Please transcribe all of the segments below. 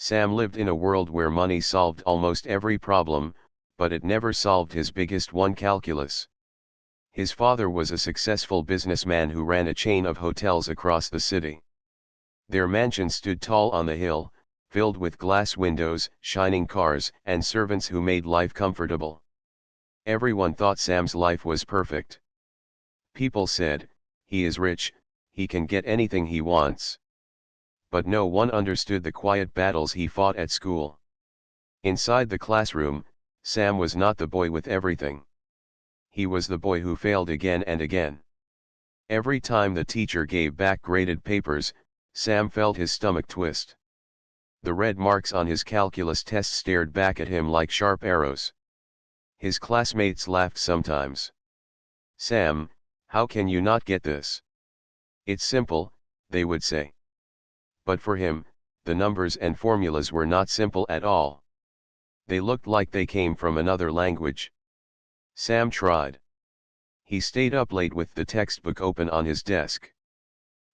Sam lived in a world where money solved almost every problem, but it never solved his biggest one: calculus. His father was a successful businessman who ran a chain of hotels across the city. Their mansion stood tall on the hill, filled with glass windows, shining cars, and servants who made life comfortable. Everyone thought Sam's life was perfect. People said, "He is rich, he can get anything he wants." But no one understood the quiet battles he fought at school. Inside the classroom, Sam was not the boy with everything. He was the boy who failed again and again. Every time the teacher gave back graded papers, Sam felt his stomach twist. The red marks on his calculus test stared back at him like sharp arrows. His classmates laughed sometimes. "Sam, how can you not get this? It's simple," they would say. But for him, the numbers and formulas were not simple at all. They looked like they came from another language. Sam tried. He stayed up late with the textbook open on his desk.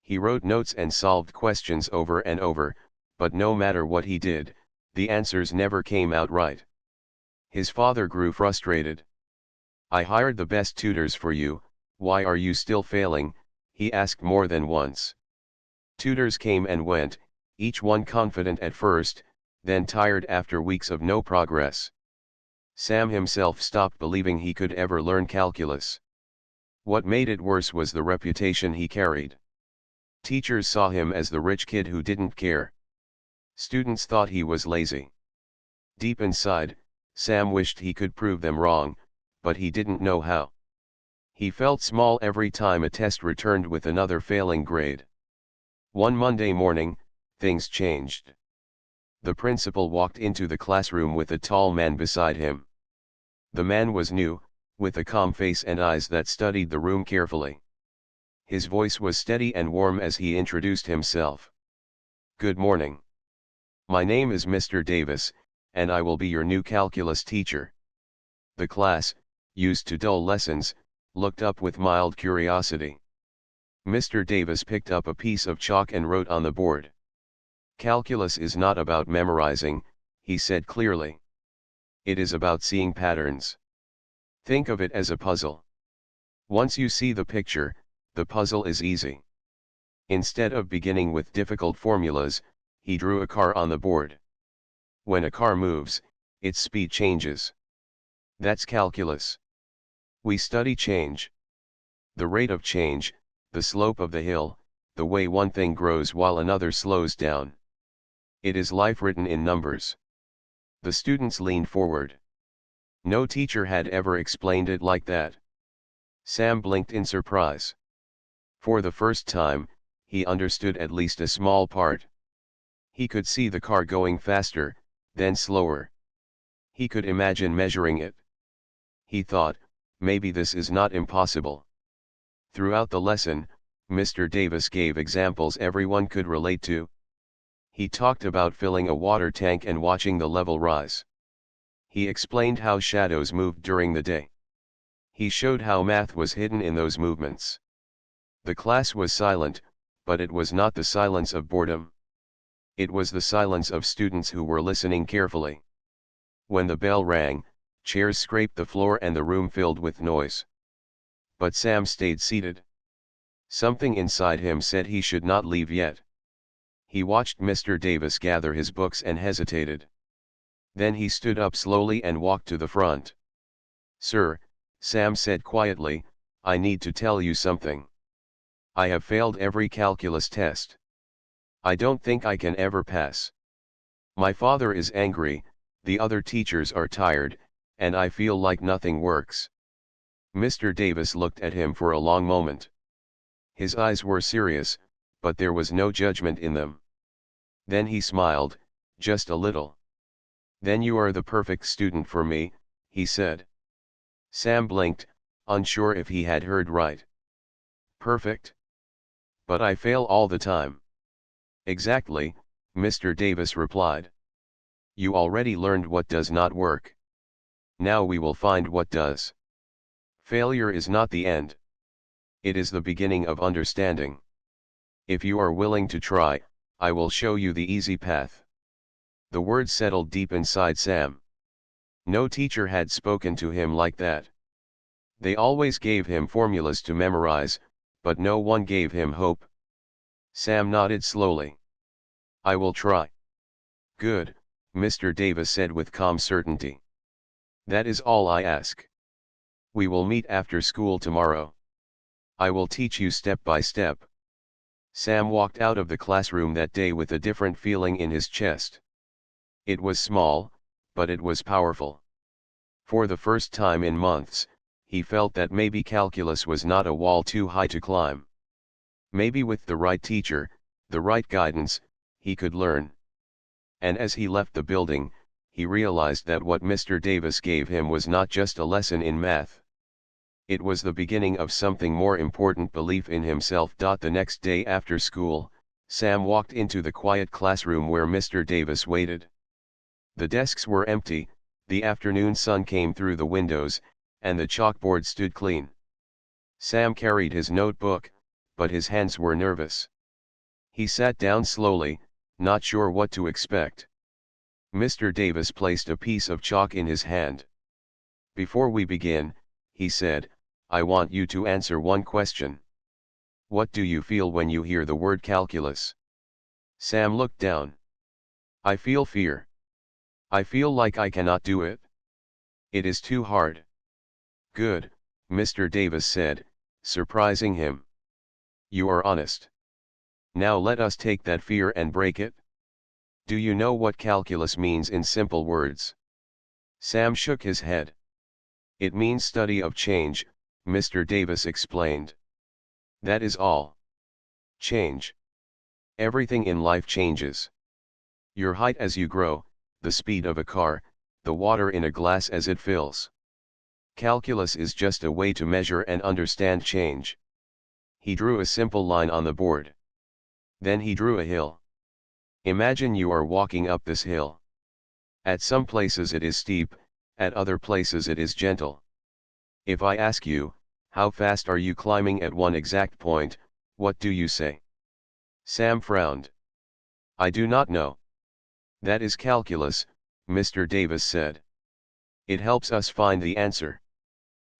He wrote notes and solved questions over and over, but no matter what he did, the answers never came out right. His father grew frustrated. "I hired the best tutors for you, why are you still failing?" he asked more than once. Tutors came and went, each one confident at first, then tired after weeks of no progress. Sam himself stopped believing he could ever learn calculus. What made it worse was the reputation he carried. Teachers saw him as the rich kid who didn't care. Students thought he was lazy. Deep inside, Sam wished he could prove them wrong, but he didn't know how. He felt small every time a test returned with another failing grade. One Monday morning, things changed. The principal walked into the classroom with a tall man beside him. The man was new, with a calm face and eyes that studied the room carefully. His voice was steady and warm as he introduced himself. "Good morning. My name is Mr. Davis, and I will be your new calculus teacher." The class, used to dull lessons, looked up with mild curiosity. Mr. Davis picked up a piece of chalk and wrote on the board. "Calculus is not about memorizing," he said clearly. "It is about seeing patterns. Think of it as a puzzle. Once you see the picture, the puzzle is easy." Instead of beginning with difficult formulas, he drew a car on the board. When a car moves, its speed changes. That's calculus. We study change. The rate of change, the slope of the hill, the way one thing grows while another slows down. It is life written in numbers. The students leaned forward. No teacher had ever explained it like that. Sam blinked in surprise. For the first time, he understood at least a small part. He could see the car going faster, then slower. He could imagine measuring it. He thought, maybe this is not impossible. Throughout the lesson, Mr. Davis gave examples everyone could relate to. He talked about filling a water tank and watching the level rise. He explained how shadows moved during the day. He showed how math was hidden in those movements. The class was silent, but it was not the silence of boredom. It was the silence of students who were listening carefully. When the bell rang, chairs scraped the floor and the room filled with noise. But Sam stayed seated. Something inside him said he should not leave yet. He watched Mr. Davis gather his books and hesitated. Then he stood up slowly and walked to the front. "Sir," Sam said quietly, "I need to tell you something. I have failed every calculus test. I don't think I can ever pass. My father is angry, the other teachers are tired, and I feel like nothing works." Mr. Davis looked at him for a long moment. His eyes were serious, but there was no judgment in them. Then he smiled, just a little. "Then you are the perfect student for me," he said. Sam blinked, unsure if he had heard right. "Perfect? But I fail all the time." "Exactly," Mr. Davis replied. "You already learned what does not work. Now we will find what does. Failure is not the end. It is the beginning of understanding. If you are willing to try, I will show you the easy path." The words settled deep inside Sam. No teacher had spoken to him like that. They always gave him formulas to memorize, but no one gave him hope. Sam nodded slowly. "I will try." "Good," Mr. Davis said with calm certainty. "That is all I ask. We will meet after school tomorrow. I will teach you step by step." Sam walked out of the classroom that day with a different feeling in his chest. It was small, but it was powerful. For the first time in months, he felt that maybe calculus was not a wall too high to climb. Maybe with the right teacher, the right guidance, he could learn. And as he left the building, he realized that what Mr. Davis gave him was not just a lesson in math. It was the beginning of something more important: belief in himself. The next day after school, Sam walked into the quiet classroom where Mr. Davis waited. The desks were empty, the afternoon sun came through the windows, and the chalkboard stood clean. Sam carried his notebook, but his hands were nervous. He sat down slowly, not sure what to expect. Mr. Davis placed a piece of chalk in his hand. "Before we begin," he said, "I want you to answer one question. What do you feel when you hear the word calculus?" Sam looked down. "I feel fear. I feel like I cannot do it. It is too hard." "Good," Mr. Davis said, surprising him. "You are honest. Now let us take that fear and break it. Do you know what calculus means in simple words?" Sam shook his head. "It means study of change," Mr. Davis explained. "That is all. Change. Everything in life changes. Your height as you grow, the speed of a car, the water in a glass as it fills. Calculus is just a way to measure and understand change." He drew a simple line on the board. Then he drew a hill. "Imagine you are walking up this hill. At some places it is steep, at other places it is gentle. If I ask you, how fast are you climbing at one exact point, what do you say?" Sam frowned. "I do not know." "That is calculus," Mr. Davis said. "It helps us find the answer.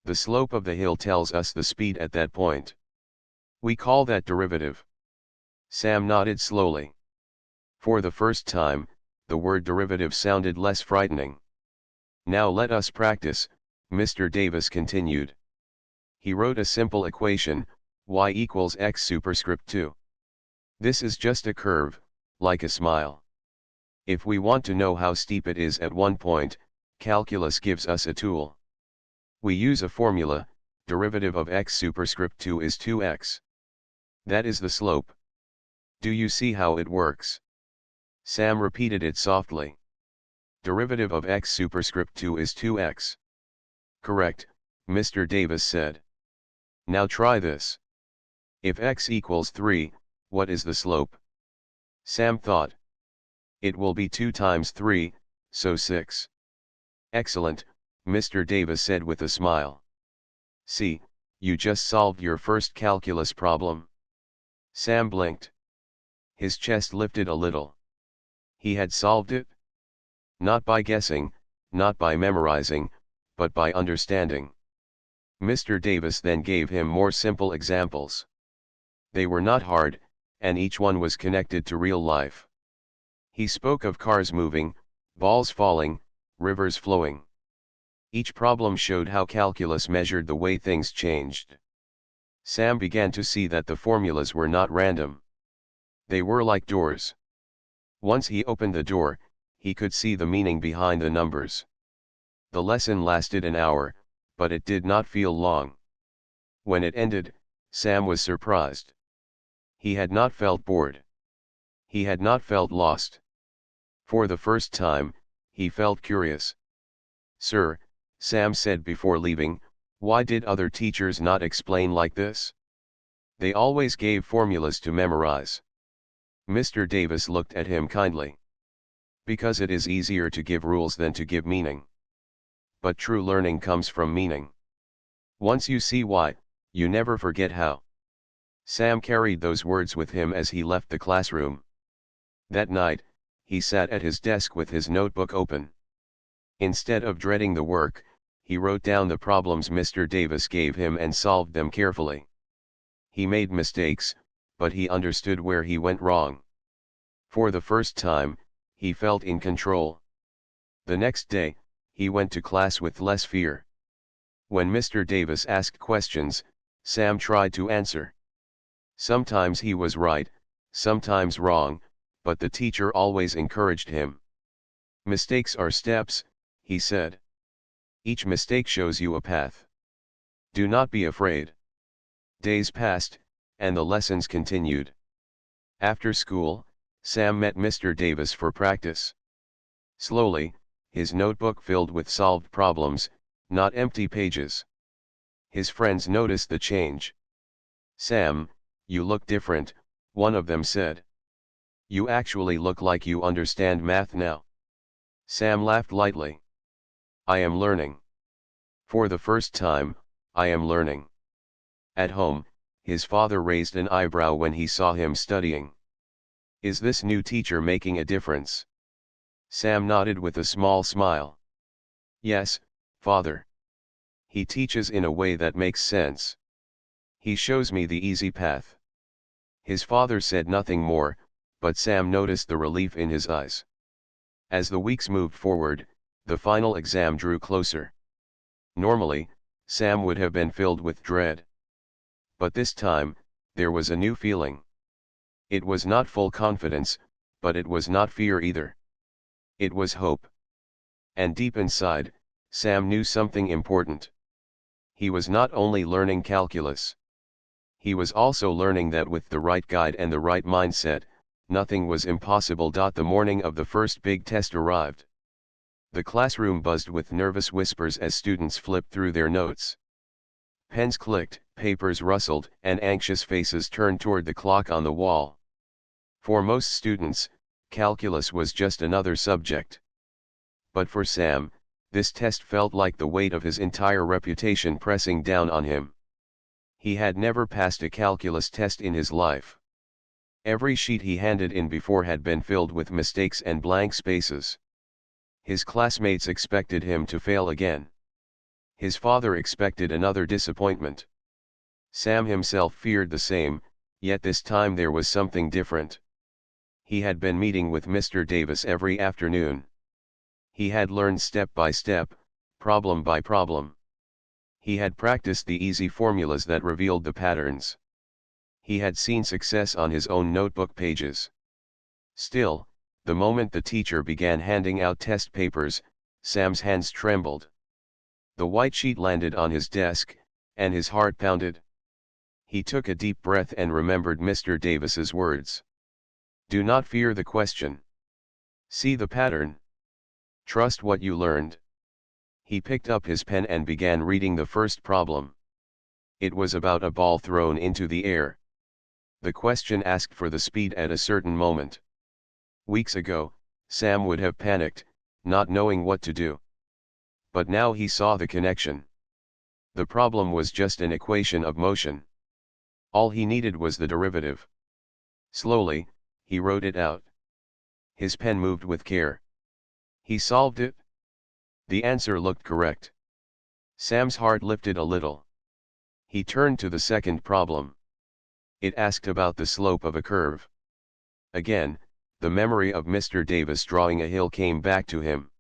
The slope of the hill tells us the speed at that point. We call that derivative." Sam nodded slowly. For the first time, the word derivative sounded less frightening. "Now let us practice," Mr. Davis continued. He wrote a simple equation, y equals x superscript 2. This is just a curve, like a smile. If we want to know how steep it is at one point, calculus gives us a tool. We use a formula: derivative of x superscript 2 is 2x. That is the slope. Do you see how it works? Sam repeated it softly. Derivative of x superscript 2 is 2x. Correct, Mr. Davis said. Now try this. If x equals 3, what is the slope? Sam thought. It will be 2 times 3, so 6. Excellent, Mr. Davis said with a smile. See, you just solved your first calculus problem. Sam blinked. His chest lifted a little. He had solved it? Not by guessing, not by memorizing, but by understanding. Mr. Davis then gave him more simple examples. They were not hard, and each one was connected to real life. He spoke of cars moving, balls falling, rivers flowing. Each problem showed how calculus measured the way things changed. Sam began to see that the formulas were not random. They were like doors. Once he opened the door, he could see the meaning behind the numbers. The lesson lasted an hour, but it did not feel long. When it ended, Sam was surprised. He had not felt bored. He had not felt lost. For the first time, he felt curious. "Sir," Sam said before leaving, "why did other teachers not explain like this? They always gave formulas to memorize." Mr. Davis looked at him kindly. "Because it is easier to give rules than to give meaning. But true learning comes from meaning. Once you see why, you never forget how." Sam carried those words with him as he left the classroom. That night, he sat at his desk with his notebook open. Instead of dreading the work, he wrote down the problems Mr. Davis gave him and solved them carefully. He made mistakes, but he understood where he went wrong. For the first time, he felt in control. The next day, he went to class with less fear. When Mr. Davis asked questions, Sam tried to answer. Sometimes he was right, sometimes wrong, but the teacher always encouraged him. "Mistakes are steps," he said. "Each mistake shows you a path. Do not be afraid." Days passed, and the lessons continued. After school, Sam met Mr. Davis for practice. Slowly, his notebook filled with solved problems, not empty pages. His friends noticed the change. "Sam, you look different," one of them said. "You actually look like you understand math now." Sam laughed lightly. "I am learning. For the first time, I am learning." At home, his father raised an eyebrow when he saw him studying. "Is this new teacher making a difference?" Sam nodded with a small smile. "Yes, father. He teaches in a way that makes sense. He shows me the easy path." His father said nothing more, but Sam noticed the relief in his eyes. As the weeks moved forward, the final exam drew closer. Normally, Sam would have been filled with dread. But this time, there was a new feeling. It was not full confidence, but it was not fear either. It was hope. And deep inside, Sam knew something important. He was not only learning calculus. He was also learning that with the right guide and the right mindset, nothing was impossible. The morning of the first big test arrived. The classroom buzzed with nervous whispers as students flipped through their notes. Pens clicked, papers rustled, and anxious faces turned toward the clock on the wall. For most students, calculus was just another subject. But for Sam, this test felt like the weight of his entire reputation pressing down on him. He had never passed a calculus test in his life. Every sheet he handed in before had been filled with mistakes and blank spaces. His classmates expected him to fail again. His father expected another disappointment. Sam himself feared the same, yet this time there was something different. He had been meeting with Mr. Davis every afternoon. He had learned step by step, problem by problem. He had practiced the easy formulas that revealed the patterns. He had seen success on his own notebook pages. Still, the moment the teacher began handing out test papers, Sam's hands trembled. The white sheet landed on his desk, and his heart pounded. He took a deep breath and remembered Mr. Davis's words. "Do not fear the question. See the pattern. Trust what you learned." He picked up his pen and began reading the first problem. It was about a ball thrown into the air. The question asked for the speed at a certain moment. Weeks ago, Sam would have panicked, not knowing what to do. But now he saw the connection. The problem was just an equation of motion. All he needed was the derivative. Slowly, he wrote it out. His pen moved with care. He solved it. The answer looked correct. Sam's heart lifted a little. He turned to the second problem. It asked about the slope of a curve. Again, the memory of Mr. Davis drawing a hill came back to him.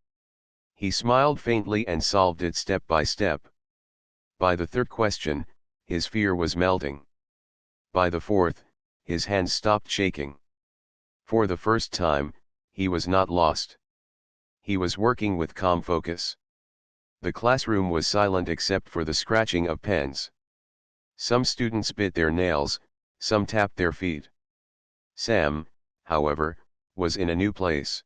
He smiled faintly and solved it step by step. By the third question, his fear was melting. By the fourth, his hands stopped shaking. For the first time, he was not lost. He was working with calm focus. The classroom was silent except for the scratching of pens. Some students bit their nails, some tapped their feet. Sam, however, was in a new place.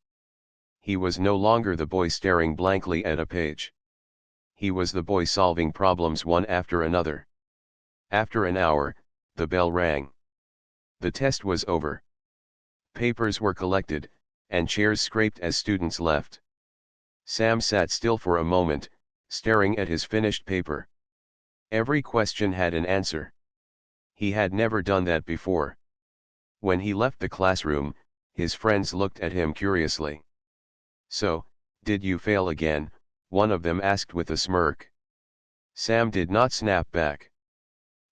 He was no longer the boy staring blankly at a page. He was the boy solving problems one after another. After an hour, the bell rang. The test was over. Papers were collected, and chairs scraped as students left. Sam sat still for a moment, staring at his finished paper. Every question had an answer. He had never done that before. When he left the classroom, His friends looked at him curiously. "So, did you fail again?" one of them asked with a smirk. Sam did not snap back.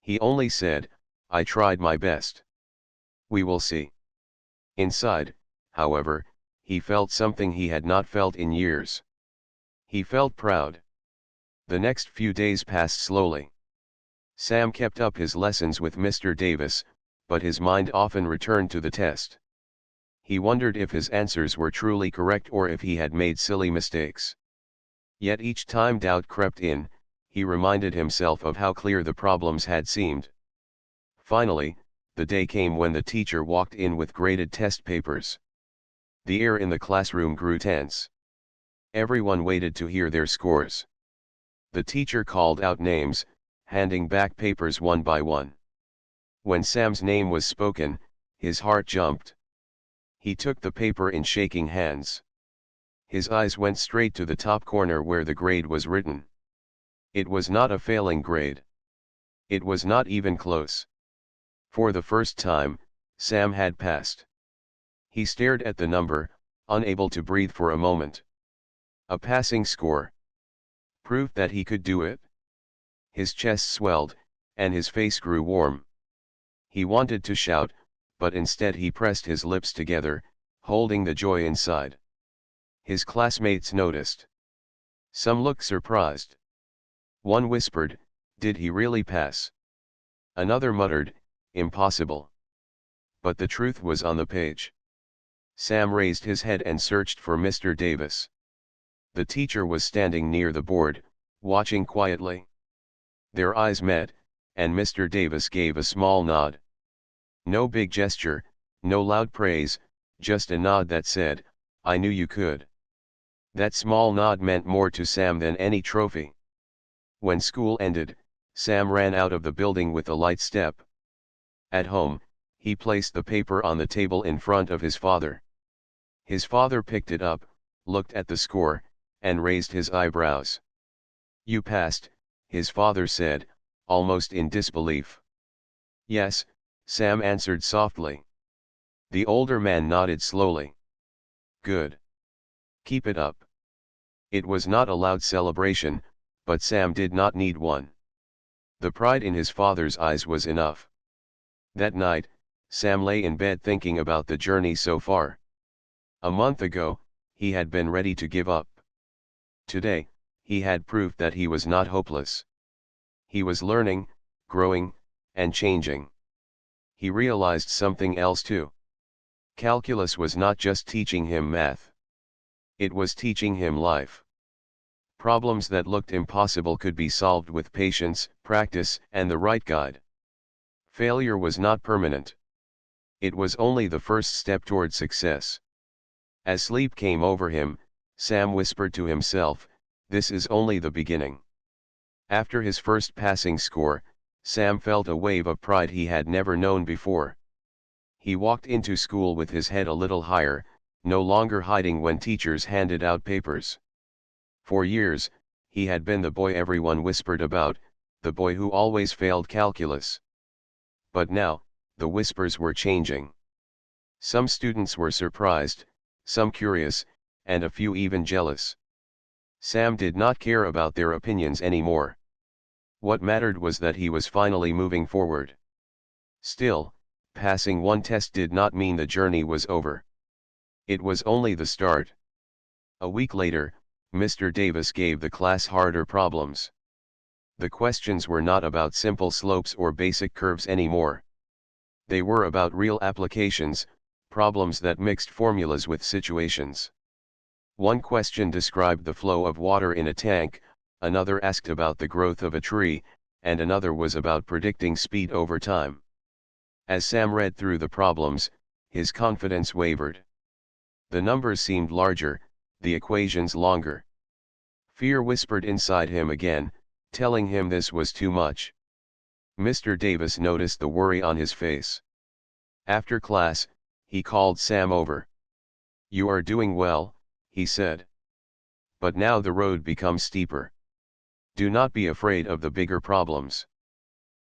He only said, "I tried my best. We will see." Inside, however, he felt something he had not felt in years. He felt proud. The next few days passed slowly. Sam kept up his lessons with Mr. Davis, but his mind often returned to the test. He wondered if his answers were truly correct or if he had made silly mistakes. Yet each time doubt crept in, he reminded himself of how clear the problems had seemed. Finally, the day came when the teacher walked in with graded test papers. The air in the classroom grew tense. Everyone waited to hear their scores. The teacher called out names, handing back papers one by one. When Sam's name was spoken, his heart jumped. He took the paper in shaking hands. His eyes went straight to the top corner where the grade was written. It was not a failing grade. It was not even close. For the first time, Sam had passed. He stared at the number, unable to breathe for a moment. A passing score. Proof that he could do it. His chest swelled, and his face grew warm. He wanted to shout, but instead he pressed his lips together, holding the joy inside. His classmates noticed. Some looked surprised. One whispered, "Did he really pass?" Another muttered, "Impossible." But the truth was on the page. Sam raised his head and searched for Mr. Davis. The teacher was standing near the board, watching quietly. Their eyes met, and Mr. Davis gave a small nod. No big gesture, no loud praise, just a nod that said, "I knew you could." That small nod meant more to Sam than any trophy. When school ended, Sam ran out of the building with a light step. At home, he placed the paper on the table in front of his father. His father picked it up, looked at the score, and raised his eyebrows. "You passed," his father said, almost in disbelief. "Yes," Sam answered softly. The older man nodded slowly. "Good. Keep it up." It was not a loud celebration, but Sam did not need one. The pride in his father's eyes was enough. That night, Sam lay in bed thinking about the journey so far. A month ago, he had been ready to give up. Today, he had proved that he was not hopeless. He was learning, growing, and changing. He realized something else too. Calculus was not just teaching him math. It was teaching him life. Problems that looked impossible could be solved with patience, practice, and the right guide. Failure was not permanent. It was only the first step toward success. As sleep came over him, Sam whispered to himself, "This is only the beginning." After his first passing score, Sam felt a wave of pride he had never known before. He walked into school with his head a little higher, no longer hiding when teachers handed out papers. For years, he had been the boy everyone whispered about, the boy who always failed calculus. But now, the whispers were changing. Some students were surprised, some curious, and a few even jealous. Sam did not care about their opinions anymore. What mattered was that he was finally moving forward. Still, passing one test did not mean the journey was over. It was only the start. A week later, Mr. Davis gave the class harder problems. The questions were not about simple slopes or basic curves anymore. They were about real applications, problems that mixed formulas with situations. One question described the flow of water in a tank, another asked about the growth of a tree, and another was about predicting speed over time. As Sam read through the problems, his confidence wavered. The numbers seemed larger, the equations longer. Fear whispered inside him again, telling him this was too much. Mr. Davis noticed the worry on his face. After class, he called Sam over. "You are doing well," he said. "But now the road becomes steeper. Do not be afraid of the bigger problems.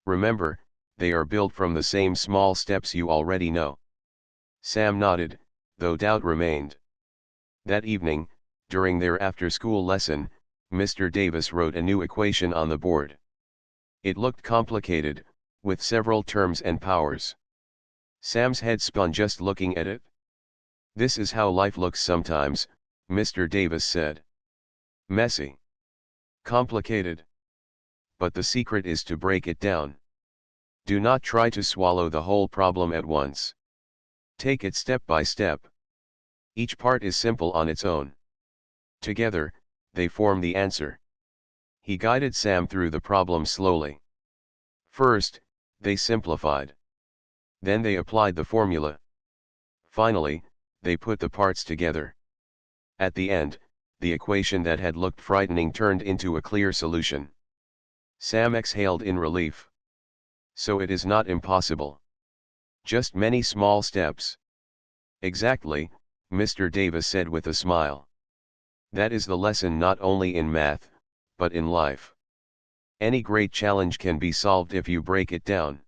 Remember, they are built from the same small steps you already know." Sam nodded, though doubt remained. That evening, during their after-school lesson, Mr. Davis wrote a new equation on the board. It looked complicated, with several terms and powers. Sam's head spun just looking at it. "This is how life looks sometimes," Mr. Davis said. "Messy. Complicated. But the secret is to break it down. Do not try to swallow the whole problem at once. Take it step by step. Each part is simple on its own. Together, they form the answer." He guided Sam through the problem slowly. First, they simplified. Then they applied the formula. Finally, they put the parts together. At the end, the equation that had looked frightening turned into a clear solution. Sam exhaled in relief. So it is not impossible. Just many small steps. Exactly, Mr. Davis said with a smile. That is the lesson not only in math, but in life. Any great challenge can be solved if you break it down.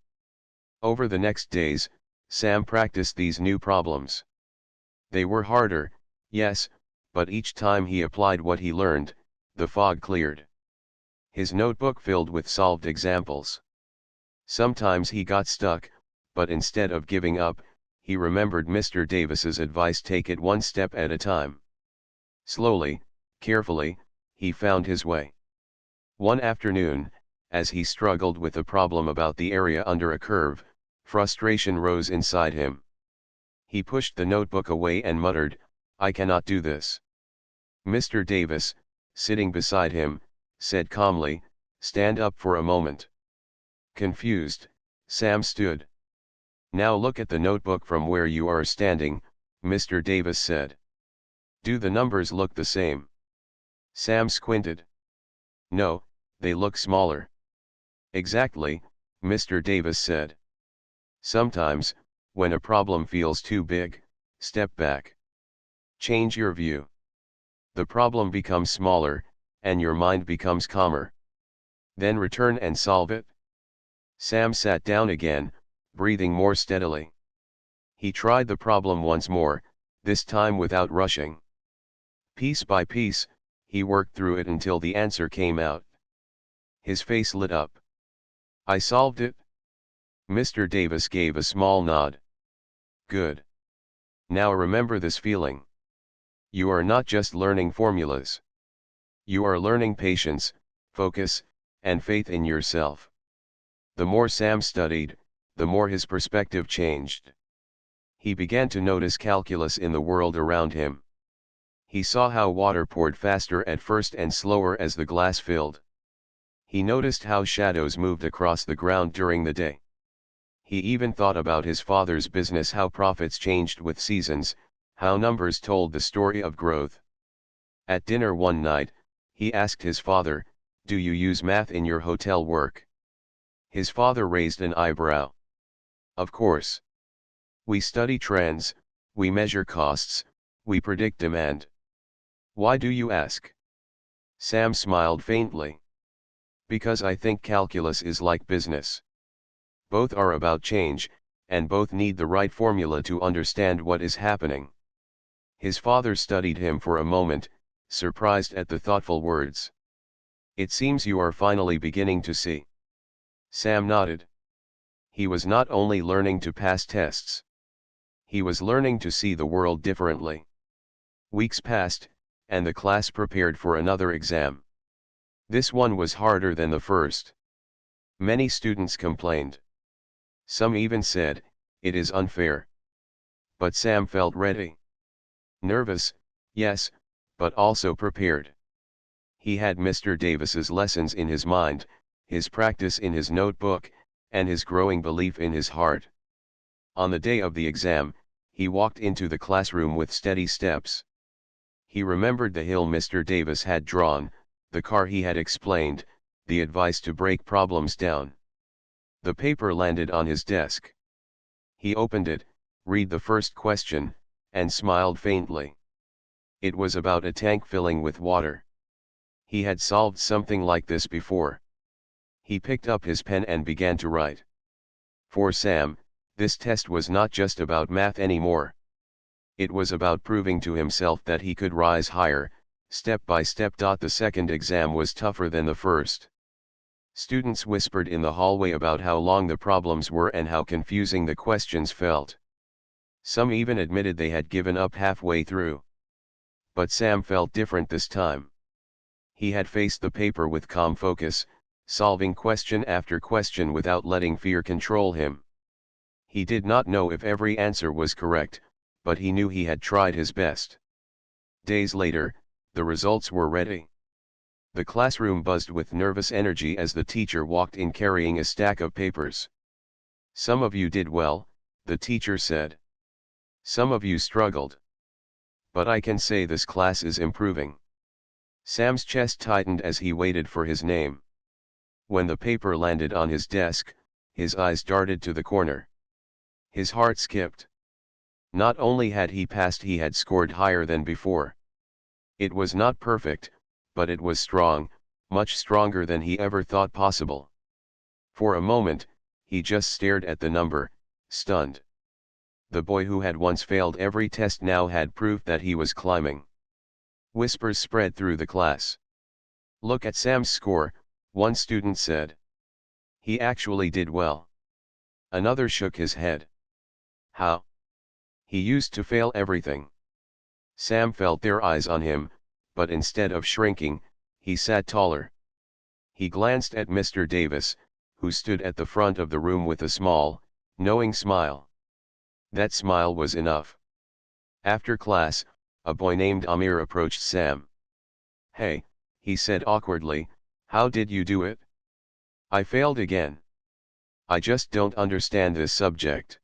Over the next days, Sam practiced these new problems. They were harder, yes, but each time he applied what he learned, the fog cleared. His notebook filled with solved examples. Sometimes he got stuck, but instead of giving up, he remembered Mr. Davis's advice: take it one step at a time. Slowly, carefully, he found his way. One afternoon, as he struggled with a problem about the area under a curve, frustration rose inside him. He pushed the notebook away and muttered, "I cannot do this." Mr. Davis, sitting beside him, said calmly, "Stand up for a moment." Confused, Sam stood. "Now look at the notebook from where you are standing," Mr. Davis said. "Do the numbers look the same?" Sam squinted. "No, they look smaller." "Exactly," Mr. Davis said. Sometimes, when a problem feels too big, step back. Change your view. The problem becomes smaller, and your mind becomes calmer. Then return and solve it. Sam sat down again, breathing more steadily. He tried the problem once more, this time without rushing. Piece by piece, he worked through it until the answer came out. His face lit up. "I solved it?" Mr. Davis gave a small nod. "Good. Now remember this feeling. You are not just learning formulas. You are learning patience, focus, and faith in yourself." The more Sam studied, the more his perspective changed. He began to notice calculus in the world around him. He saw how water poured faster at first and slower as the glass filled. He noticed how shadows moved across the ground during the day. He even thought about his father's business, how profits changed with seasons, how numbers told the story of growth. At dinner one night, he asked his father, "Do you use math in your hotel work?" His father raised an eyebrow. "Of course. We study trends, we measure costs, we predict demand." "Why do you ask?" Sam smiled faintly. "Because I think calculus is like business. Both are about change, and both need the right formula to understand what is happening." His father studied him for a moment, surprised at the thoughtful words. "It seems you are finally beginning to see." Sam nodded. He was not only learning to pass tests. He was learning to see the world differently. Weeks passed, and the class prepared for another exam. This one was harder than the first. Many students complained. Some even said, "It is unfair." But Sam felt ready. Nervous, yes, but also prepared. He had Mr. Davis's lessons in his mind, his practice in his notebook, and his growing belief in his heart. On the day of the exam, he walked into the classroom with steady steps. He remembered the hill Mr. Davis had drawn, the car he had explained, the advice to break problems down. The paper landed on his desk. He opened it, read the first question, and smiled faintly. It was about a tank filling with water. He had solved something like this before. He picked up his pen and began to write. For Sam, this test was not just about math anymore. It was about proving to himself that he could rise higher, step by step. The second exam was tougher than the first. Students whispered in the hallway about how long the problems were and how confusing the questions felt. Some even admitted they had given up halfway through. But Sam felt different this time. He had faced the paper with calm focus, solving question after question without letting fear control him. He did not know if every answer was correct, but he knew he had tried his best. Days later, the results were ready. The classroom buzzed with nervous energy as the teacher walked in carrying a stack of papers. "Some of you did well," the teacher said. "Some of you struggled. But I can say this class is improving." Sam's chest tightened as he waited for his name. When the paper landed on his desk, his eyes darted to the corner. His heart skipped. Not only had he passed, he had scored higher than before. It was not perfect, but it was strong, much stronger than he ever thought possible. For a moment, he just stared at the number, stunned. The boy who had once failed every test now had proof that he was climbing. Whispers spread through the class. "Look at Sam's score," one student said. "He actually did well." Another shook his head. "How? He used to fail everything." Sam felt their eyes on him, but instead of shrinking, he sat taller. He glanced at Mr. Davis, who stood at the front of the room with a small, knowing smile. That smile was enough. After class, a boy named Amir approached Sam. "Hey," he said awkwardly, "how did you do it?" "I failed again. I just don't understand this subject."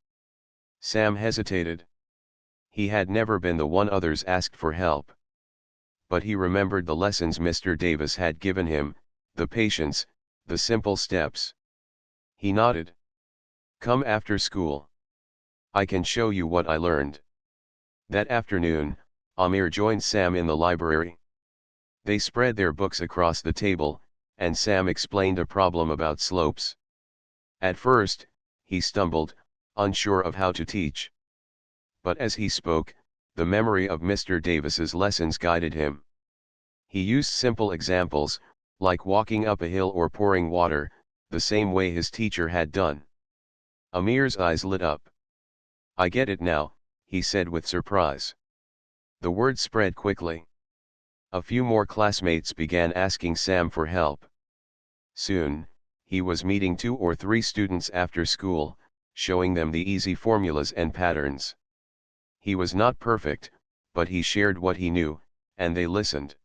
Sam hesitated. He had never been the one others asked for help. But he remembered the lessons Mr. Davis had given him, the patience, the simple steps. He nodded. "Come after school. I can show you what I learned." That afternoon, Amir joined Sam in the library. They spread their books across the table, and Sam explained a problem about slopes. At first, he stumbled, unsure of how to teach. But as he spoke, the memory of Mr. Davis's lessons guided him. He used simple examples, like walking up a hill or pouring water, the same way his teacher had done. Amir's eyes lit up. "I get it now," he said with surprise. The word spread quickly. A few more classmates began asking Sam for help. Soon, he was meeting 2 or 3 students after school, showing them the easy formulas and patterns. He was not perfect, but he shared what he knew, and they listened.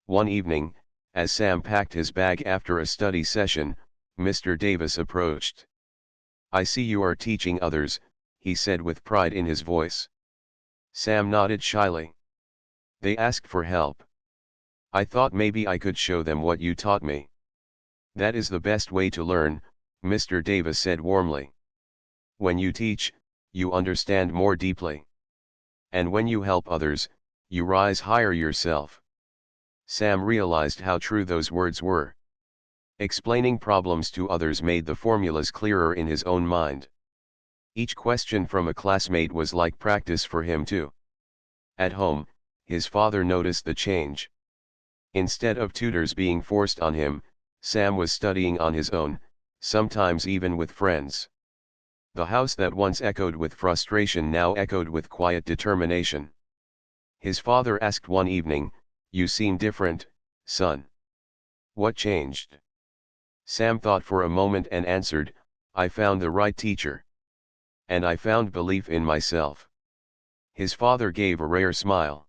One evening, as Sam packed his bag after a study session, Mr. Davis approached. "I see you are teaching others," he said with pride in his voice. Sam nodded shyly. "They asked for help. I thought maybe I could show them what you taught me." "That is the best way to learn," Mr. Davis said warmly. "When you teach, you understand more deeply. And when you help others, you rise higher yourself." Sam realized how true those words were. Explaining problems to others made the formulas clearer in his own mind. Each question from a classmate was like practice for him too. At home, his father noticed the change. Instead of tutors being forced on him, Sam was studying on his own, sometimes even with friends. The house that once echoed with frustration now echoed with quiet determination. His father asked one evening, "You seem different, son. What changed?" Sam thought for a moment and answered, "I found the right teacher. And I found belief in myself." His father gave a rare smile.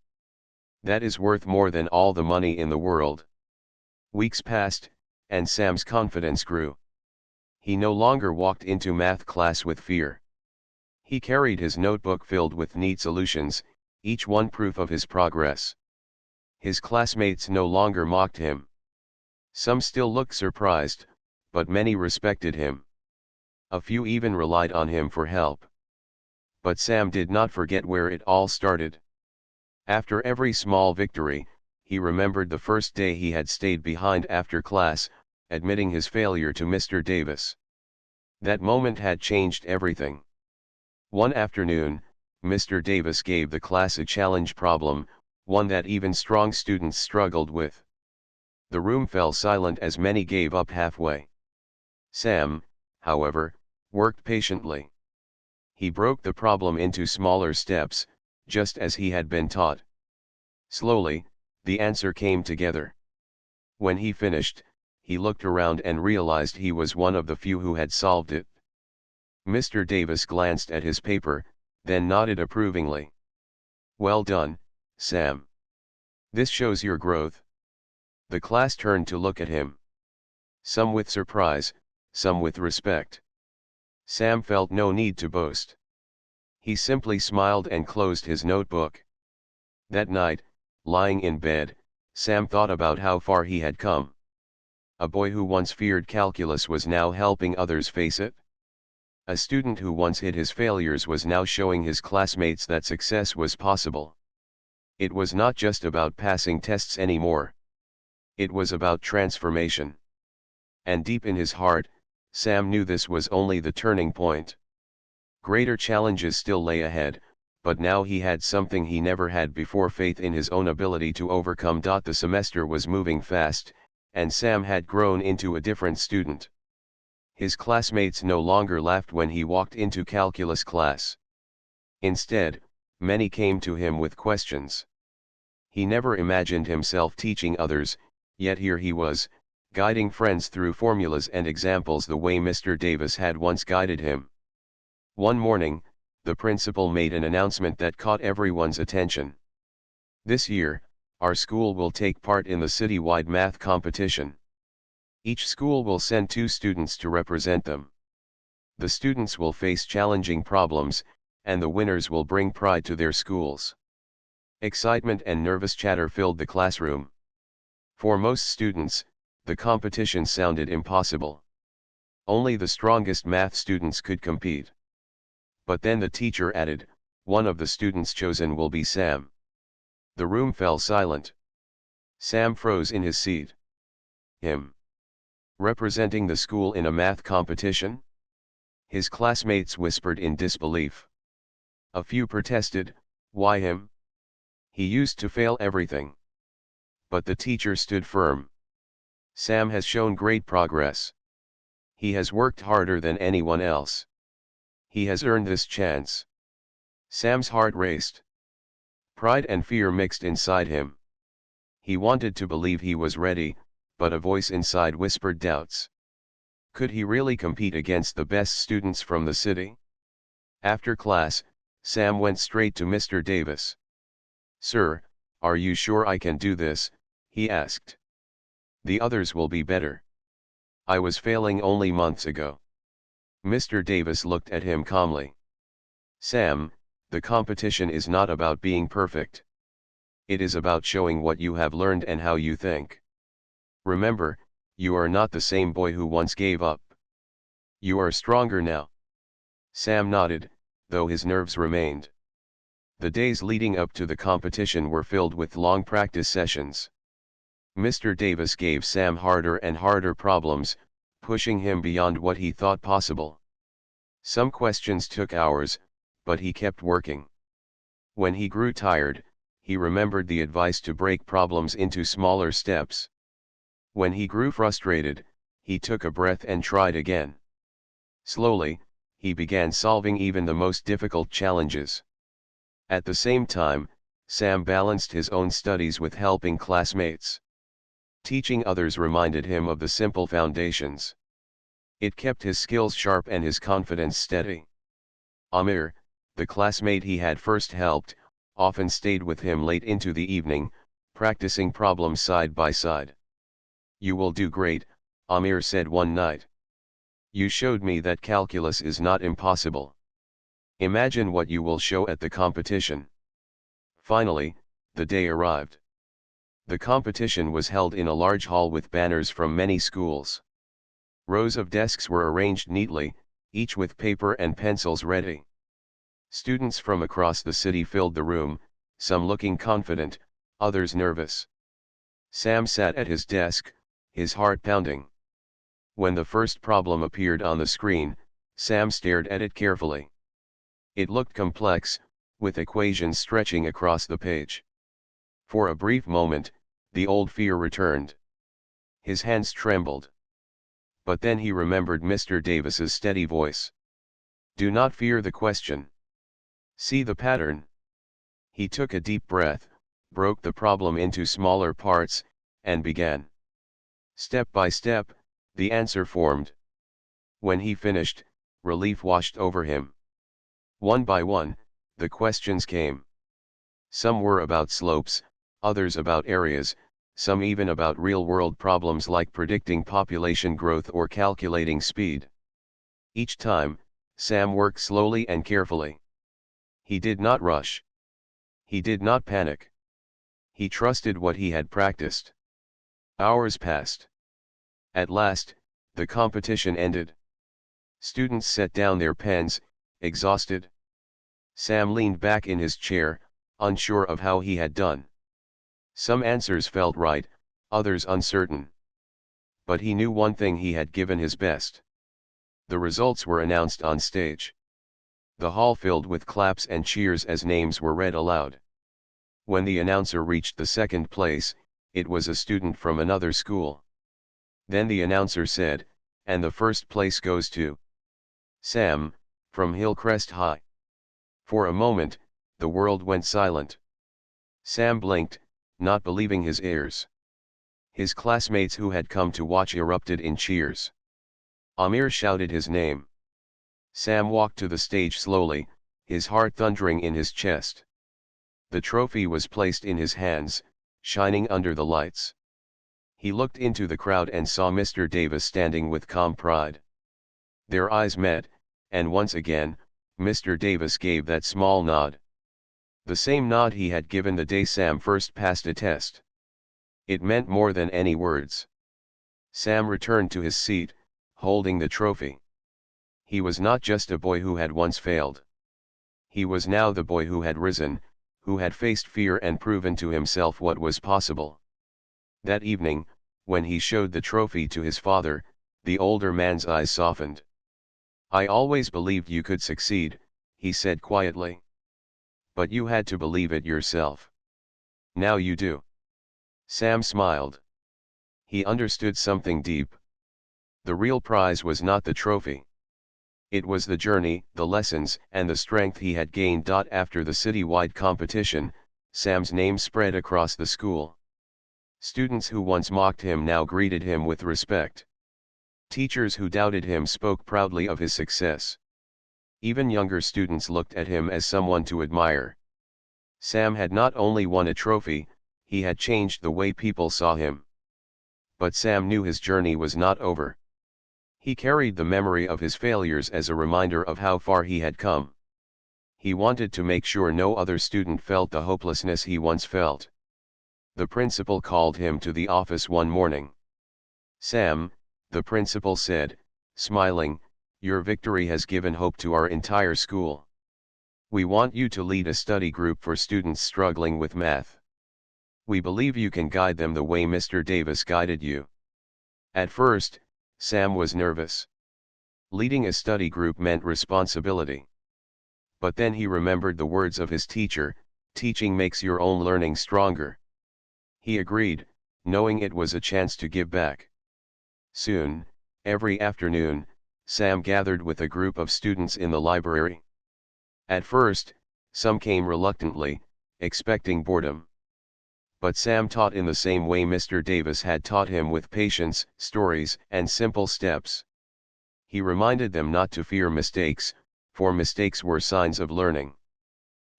"That is worth more than all the money in the world." Weeks passed, and Sam's confidence grew. He no longer walked into math class with fear. He carried his notebook filled with neat solutions, each one proof of his progress. His classmates no longer mocked him. Some still looked surprised, but many respected him. A few even relied on him for help. But Sam did not forget where it all started. After every small victory, he remembered the first day he had stayed behind after class, admitting his failure to Mr. Davis. That moment had changed everything. One afternoon, Mr. Davis gave the class a challenge problem, one that even strong students struggled with. The room fell silent as many gave up halfway. Sam, however, worked patiently. He broke the problem into smaller steps, just as he had been taught. Slowly, the answer came together. When he finished, he looked around and realized he was one of the few who had solved it. Mr. Davis glanced at his paper, then nodded approvingly. "Well done, Sam. This shows your growth." The class turned to look at him. Some with surprise, some with respect. Sam felt no need to boast. He simply smiled and closed his notebook. That night, lying in bed, Sam thought about how far he had come. A boy who once feared calculus was now helping others face it. A student who once hid his failures was now showing his classmates that success was possible. It was not just about passing tests anymore. It was about transformation. And deep in his heart, Sam knew this was only the turning point. Greater challenges still lay ahead, but now he had something he never had before: faith in his own ability to overcome. The semester was moving fast, and Sam had grown into a different student. His classmates no longer laughed when he walked into calculus class. Instead, many came to him with questions. He never imagined himself teaching others, yet here he was, guiding friends through formulas and examples the way Mr. Davis had once guided him. One morning, the principal made an announcement that caught everyone's attention. "This year, our school will take part in the citywide math competition. Each school will send 2 students to represent them. The students will face challenging problems, and the winners will bring pride to their schools." Excitement and nervous chatter filled the classroom. For most students, the competition sounded impossible. Only the strongest math students could compete. But then the teacher added, "One of the students chosen will be Sam." The room fell silent. Sam froze in his seat. Him? Representing the school in a math competition? His classmates whispered in disbelief. A few protested, "Why him? He used to fail everything." But the teacher stood firm. "Sam has shown great progress. He has worked harder than anyone else. He has earned this chance." Sam's heart raced. Pride and fear mixed inside him. He wanted to believe he was ready, but a voice inside whispered doubts. Could he really compete against the best students from the city? After class, Sam went straight to Mr. Davis. "Sir, are you sure I can do this?" he asked. "The others will be better. I was failing only months ago." Mr. Davis looked at him calmly. "Sam, the competition is not about being perfect. It is about showing what you have learned and how you think. Remember, you are not the same boy who once gave up. You are stronger now." Sam nodded, though his nerves remained. The days leading up to the competition were filled with long practice sessions. Mr. Davis gave Sam harder and harder problems, pushing him beyond what he thought possible. Some questions took hours, but he kept working. When he grew tired, he remembered the advice to break problems into smaller steps. When he grew frustrated, he took a breath and tried again. Slowly, he began solving even the most difficult challenges. At the same time, Sam balanced his own studies with helping classmates. Teaching others reminded him of the simple foundations. It kept his skills sharp and his confidence steady. Amir, the classmate he had first helped, often stayed with him late into the evening, practicing problems side by side. "You will do great," Amir said one night. "You showed me that calculus is not impossible. Imagine what you will show at the competition." Finally, the day arrived. The competition was held in a large hall with banners from many schools. Rows of desks were arranged neatly, each with paper and pencils ready. Students from across the city filled the room, some looking confident, others nervous. Sam sat at his desk, his heart pounding. When the first problem appeared on the screen, Sam stared at it carefully. It looked complex, with equations stretching across the page. For a brief moment, the old fear returned. His hands trembled. But then he remembered Mr. Davis's steady voice. Do not fear the question. See the pattern. He took a deep breath, broke the problem into smaller parts, and began. Step by step, the answer formed. When he finished, relief washed over him. One by one, the questions came. Some were about slopes, others about areas, some even about real-world problems like predicting population growth or calculating speed. Each time, Sam worked slowly and carefully. He did not rush. He did not panic. He trusted what he had practiced. Hours passed. At last, the competition ended. Students set down their pens, exhausted. Sam leaned back in his chair, unsure of how he had done. Some answers felt right, others uncertain. But he knew one thing: he had given his best. The results were announced on stage. The hall filled with claps and cheers as names were read aloud. When the announcer reached the second place, it was a student from another school. Then the announcer said, "And the first place goes to Sam, from Hillcrest High." For a moment, the world went silent. Sam blinked, not believing his ears. His classmates who had come to watch erupted in cheers. Amir shouted his name. Sam walked to the stage slowly, his heart thundering in his chest. The trophy was placed in his hands, shining under the lights. He looked into the crowd and saw Mr. Davis standing with calm pride. Their eyes met, and once again, Mr. Davis gave that small nod. The same nod he had given the day Sam first passed a test. It meant more than any words. Sam returned to his seat, holding the trophy. He was not just a boy who had once failed. He was now the boy who had risen, who had faced fear and proven to himself what was possible. That evening, when he showed the trophy to his father, the older man's eyes softened. "I always believed you could succeed," he said quietly. "But you had to believe it yourself. Now you do." Sam smiled. He understood something deep. The real prize was not the trophy. It was the journey, the lessons, and the strength he had gained. After the city-wide competition, Sam's name spread across the school. Students who once mocked him now greeted him with respect. Teachers who doubted him spoke proudly of his success. Even younger students looked at him as someone to admire. Sam had not only won a trophy, he had changed the way people saw him. But Sam knew his journey was not over. He carried the memory of his failures as a reminder of how far he had come. He wanted to make sure no other student felt the hopelessness he once felt. The principal called him to the office one morning. "Sam," the principal said, smiling, "your victory has given hope to our entire school. We want you to lead a study group for students struggling with math. We believe you can guide them the way Mr. Davis guided you." At first, Sam was nervous. Leading a study group meant responsibility. But then he remembered the words of his teacher, "Teaching makes your own learning stronger." He agreed, knowing it was a chance to give back. Soon, every afternoon, Sam gathered with a group of students in the library. At first, some came reluctantly, expecting boredom. But Sam taught in the same way Mr. Davis had taught him, with patience, stories, and simple steps. He reminded them not to fear mistakes, for mistakes were signs of learning.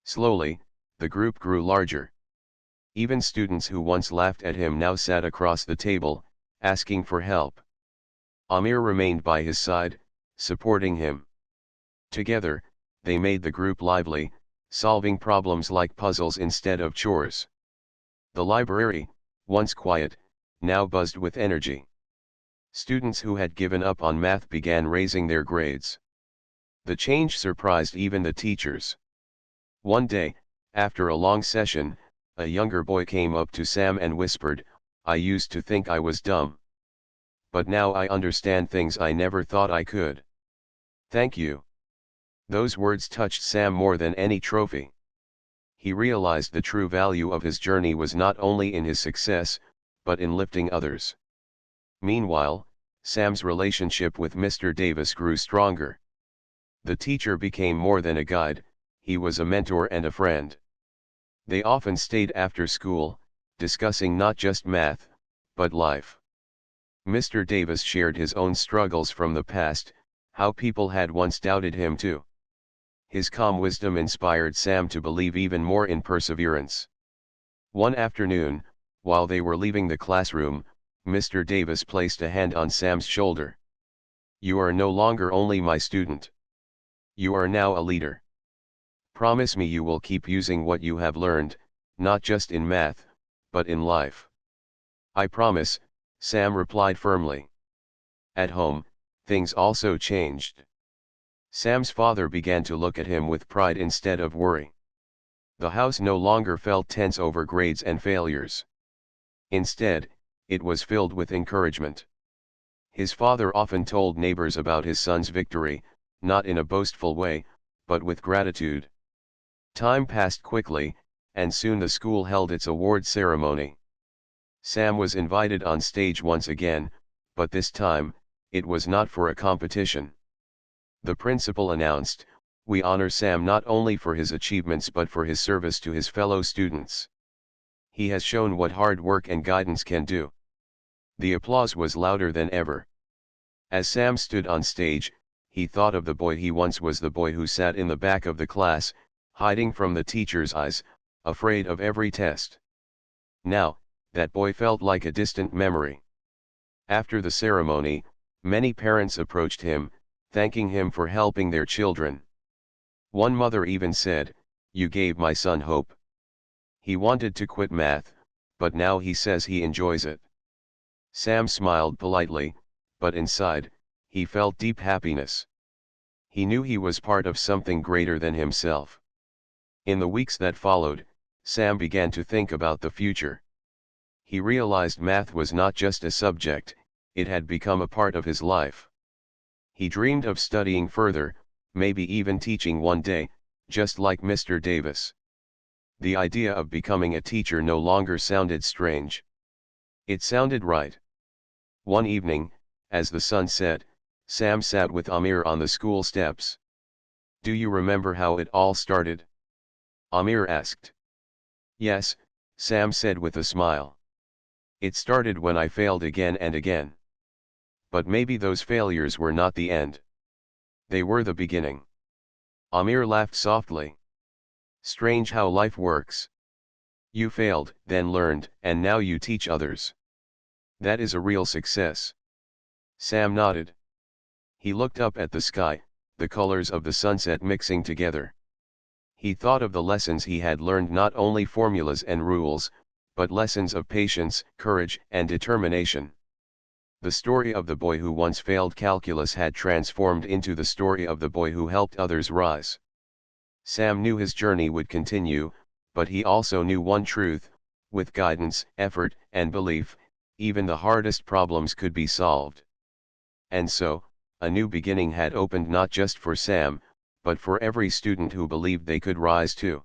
Slowly, the group grew larger. Even students who once laughed at him now sat across the table, asking for help. Amir remained by his side, supporting him. Together, they made the group lively, solving problems like puzzles instead of chores. The library, once quiet, now buzzed with energy. Students who had given up on math began raising their grades. The change surprised even the teachers. One day, after a long session, a younger boy came up to Sam and whispered, "I used to think I was dumb. But now I understand things I never thought I could. Thank you." Those words touched Sam more than any trophy. He realized the true value of his journey was not only in his success, but in lifting others. Meanwhile, Sam's relationship with Mr. Davis grew stronger. The teacher became more than a guide, he was a mentor and a friend. They often stayed after school, discussing not just math, but life. Mr. Davis shared his own struggles from the past, how people had once doubted him too. His calm wisdom inspired Sam to believe even more in perseverance. One afternoon, while they were leaving the classroom, Mr. Davis placed a hand on Sam's shoulder. "You are no longer only my student. You are now a leader. Promise me you will keep using what you have learned, not just in math, but in life." "I promise," Sam replied firmly. At home, things also changed. Sam's father began to look at him with pride instead of worry. The house no longer felt tense over grades and failures. Instead, it was filled with encouragement. His father often told neighbors about his son's victory, not in a boastful way, but with gratitude. Time passed quickly, and soon the school held its award ceremony. Sam was invited on stage once again, but this time, it was not for a competition. The principal announced, "We honor Sam not only for his achievements but for his service to his fellow students. He has shown what hard work and guidance can do." The applause was louder than ever. As Sam stood on stage, he thought of the boy he once was, the boy who sat in the back of the class, hiding from the teacher's eyes, afraid of every test. Now, that boy felt like a distant memory. After the ceremony, many parents approached him, thanking him for helping their children. One mother even said, "You gave my son hope. He wanted to quit math, but now he says he enjoys it." Sam smiled politely, but inside, he felt deep happiness. He knew he was part of something greater than himself. In the weeks that followed, Sam began to think about the future. He realized math was not just a subject, it had become a part of his life. He dreamed of studying further, maybe even teaching one day, just like Mr. Davis. The idea of becoming a teacher no longer sounded strange. It sounded right. One evening, as the sun set, Sam sat with Amir on the school steps. "Do you remember how it all started?" Amir asked. "Yes," Sam said with a smile. "It started when I failed again and again. But maybe those failures were not the end. They were the beginning." Amir laughed softly. "Strange how life works. You failed, then learned, and now you teach others. That is a real success." Sam nodded. He looked up at the sky, the colors of the sunset mixing together. He thought of the lessons he had learned, not only formulas and rules, but lessons of patience, courage, and determination. The story of the boy who once failed calculus had transformed into the story of the boy who helped others rise. Sam knew his journey would continue, but he also knew one truth: with guidance, effort, and belief, even the hardest problems could be solved. And so, a new beginning had opened, not just for Sam, but for every student who believed they could rise too.